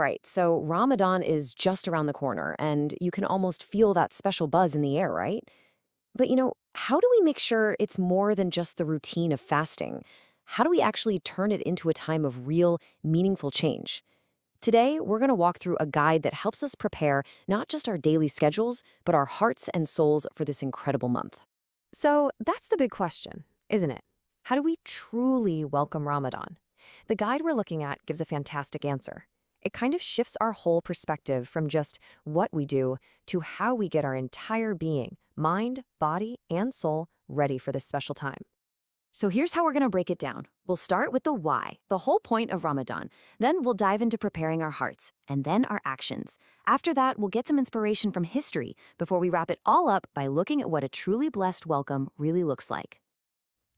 right. So Ramadan is just around the corner, and you can almost feel that special buzz in the air, right? But how do we make sure it's more than just the routine of fasting? How do we actually turn it into a time of real, meaningful change? Today, we're going to walk through a guide that helps us prepare not just our daily schedules, but our hearts and souls for this incredible month. So that's the big question, isn't it? How do we truly welcome Ramadan? The guide we're looking at gives a fantastic answer. It kind of shifts our whole perspective from just what we do to how we get our entire being, mind, body, and soul ready for this special time. So here's how we're going to break it down. We'll start with the why, the whole point of Ramadan. Then we'll dive into preparing our hearts, and then our actions. After that, we'll get some inspiration from history before we wrap it all up by looking at what a truly blessed welcome really looks like.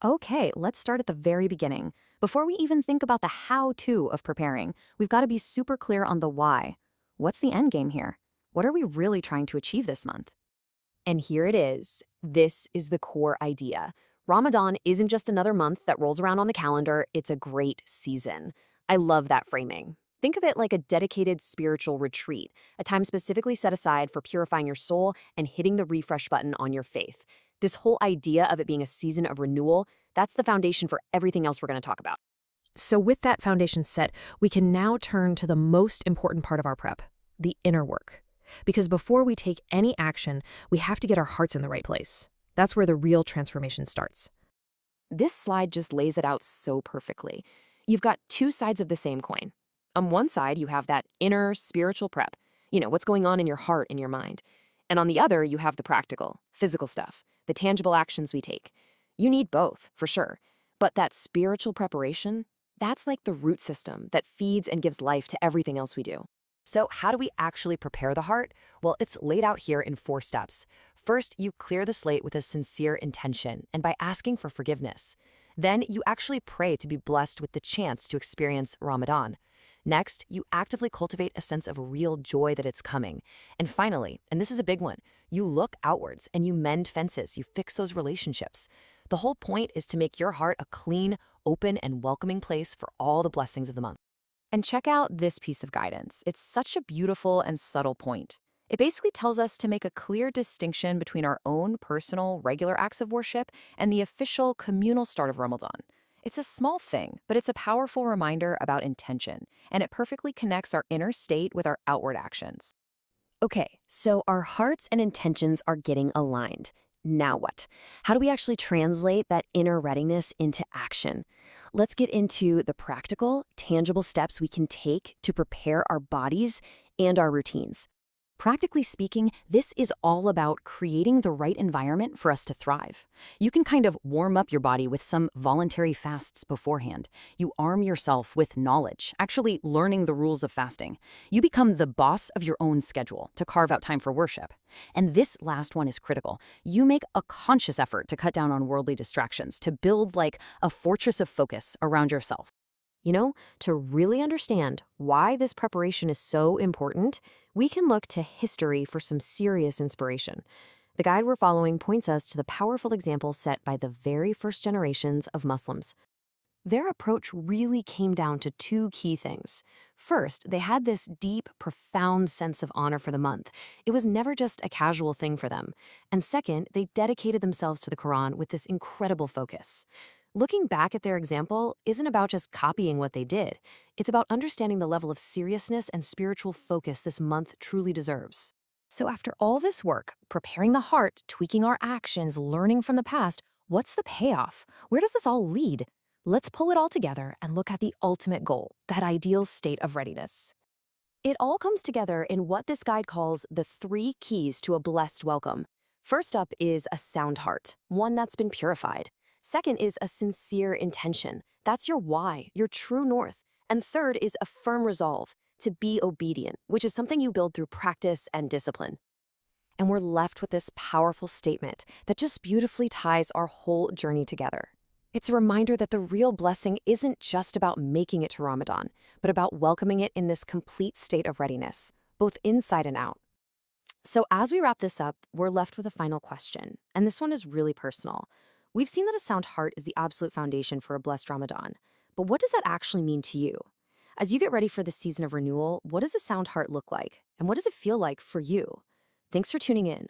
Okay, let's start at the very beginning. Before we even think about the how-to of preparing, we've got to be super clear on the why. What's the end game here? What are we really trying to achieve this month? And here it is. This is the core idea. Ramadan isn't just another month that rolls around on the calendar, it's a great season. I love that framing. Think of it like a dedicated spiritual retreat, a time specifically set aside for purifying your soul and hitting the refresh button on your faith. This whole idea of it being a season of renewal, that's the foundation for everything else we're going to talk about. So with that foundation set, we can now turn to the most important part of our prep, the inner work. Because before we take any action, we have to get our hearts in the right place. That's where the real transformation starts. This slide just lays it out so perfectly. You've got two sides of the same coin. On one side, you have that inner spiritual prep, what's going on in your heart and your mind. And on the other, you have the practical, physical stuff, the tangible actions we take. You need both, for sure. But that spiritual preparation, that's like the root system that feeds and gives life to everything else we do. So how do we actually prepare the heart? Well, it's laid out here in 4 steps. First, you clear the slate with a sincere intention and by asking for forgiveness. Then you actually pray to be blessed with the chance to experience Ramadan. Next, you actively cultivate a sense of real joy that it's coming. And finally, and this is a big one, you look outwards and you mend fences, you fix those relationships. The whole point is to make your heart a clean, open, and welcoming place for all the blessings of the month. And check out this piece of guidance. It's such a beautiful and subtle point. It basically tells us to make a clear distinction between our own personal, regular acts of worship and the official communal start of Ramadan. It's a small thing, but it's a powerful reminder about intention, and it perfectly connects our inner state with our outward actions. Okay, so our hearts and intentions are getting aligned. Now what? How do we actually translate that inner readiness into action? Let's get into the practical, tangible steps we can take to prepare our bodies and our routines. Practically speaking, this is all about creating the right environment for us to thrive. You can kind of warm up your body with some voluntary fasts beforehand. You arm yourself with knowledge, actually learning the rules of fasting. You become the boss of your own schedule to carve out time for worship. And this last one is critical. You make a conscious effort to cut down on worldly distractions, to build like a fortress of focus around yourself. To really understand why this preparation is so important, we can look to history for some serious inspiration. The guide we're following points us to the powerful example set by the very first generations of Muslims. Their approach really came down to 2 key things. First, they had this deep, profound sense of honor for the month. It was never just a casual thing for them. And second, they dedicated themselves to the Quran with this incredible focus. Looking back at their example isn't about just copying what they did. It's about understanding the level of seriousness and spiritual focus this month truly deserves. So after all this work, preparing the heart, tweaking our actions, learning from the past, what's the payoff? Where does this all lead? Let's pull it all together and look at the ultimate goal, that ideal state of readiness. It all comes together in what this guide calls the 3 keys to a blessed welcome. First up is a sound heart, one that's been purified. Second is a sincere intention. That's your why, your true north. And third is a firm resolve to be obedient, which is something you build through practice and discipline. And we're left with this powerful statement that just beautifully ties our whole journey together. It's a reminder that the real blessing isn't just about making it to Ramadan, but about welcoming it in this complete state of readiness, both inside and out. So as we wrap this up, we're left with a final question, and this one is really personal. We've seen that a sound heart is the absolute foundation for a blessed Ramadan, but what does that actually mean to you? As you get ready for the season of renewal, what does a sound heart look like? And what does it feel like for you? Thanks for tuning in.